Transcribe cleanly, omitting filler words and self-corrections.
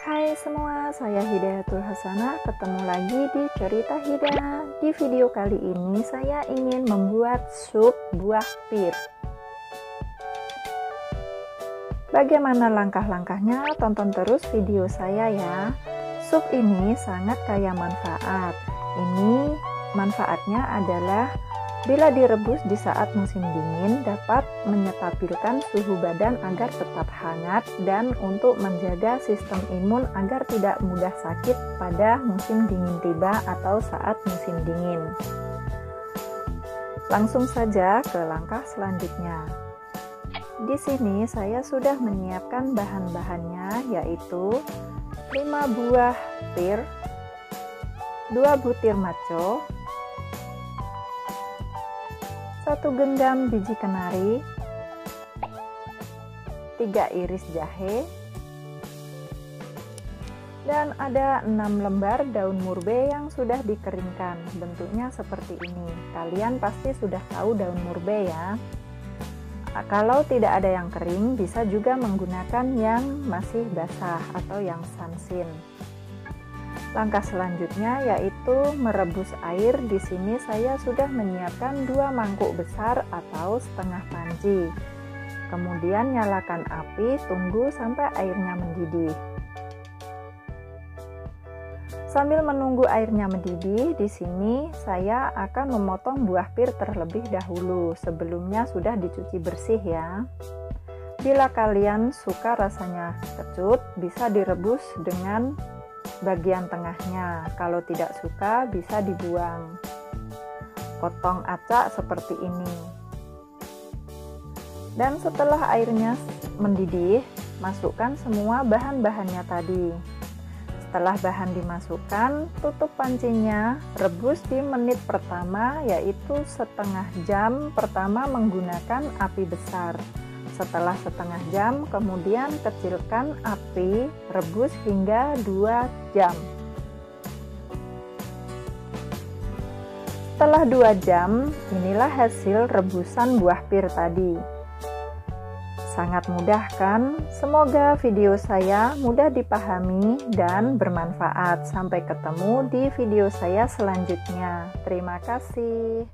Hai semua, saya Hidayatul Hasanah, ketemu lagi di Cerita Hida. Di video kali ini saya ingin membuat sup buah pir. Bagaimana langkah-langkahnya? Tonton terus video saya ya. Sup ini sangat kaya manfaat. Ini manfaatnya adalah bila direbus di saat musim dingin dapat menyetabilkan suhu badan agar tetap hangat dan untuk menjaga sistem imun agar tidak mudah sakit pada musim dingin tiba atau saat musim dingin. Langsung saja ke langkah selanjutnya. Di sini saya sudah menyiapkan bahan-bahannya, yaitu 5 buah pir, 2 butir maco, 1 genggam biji kenari, 3 iris jahe, dan ada 6 lembar daun murbe yang sudah dikeringkan. Bentuknya seperti ini. Kalian pasti sudah tahu daun murbe ya. Kalau tidak ada yang kering, bisa juga menggunakan yang masih basah atau yang sansin. Langkah selanjutnya yaitu merebus air. Di sini saya sudah menyiapkan 2 mangkuk besar atau setengah panci. Kemudian nyalakan api, tunggu sampai airnya mendidih. Sambil menunggu airnya mendidih, di sini saya akan memotong buah pir terlebih dahulu. Sebelumnya sudah dicuci bersih ya. Bila kalian suka rasanya kecut, bisa direbus dengan bagian tengahnya. Kalau tidak suka bisa dibuang. Potong acak seperti ini. Dan setelah airnya mendidih, masukkan semua bahan-bahannya tadi. Setelah bahan dimasukkan, tutup pancinya, rebus di menit pertama, yaitu setengah jam pertama menggunakan api besar. Setelah setengah jam, kemudian kecilkan api, rebus hingga 2 jam. Setelah 2 jam, inilah hasil rebusan buah pir tadi. Sangat mudah kan? Semoga video saya mudah dipahami dan bermanfaat. Sampai ketemu di video saya selanjutnya. Terima kasih.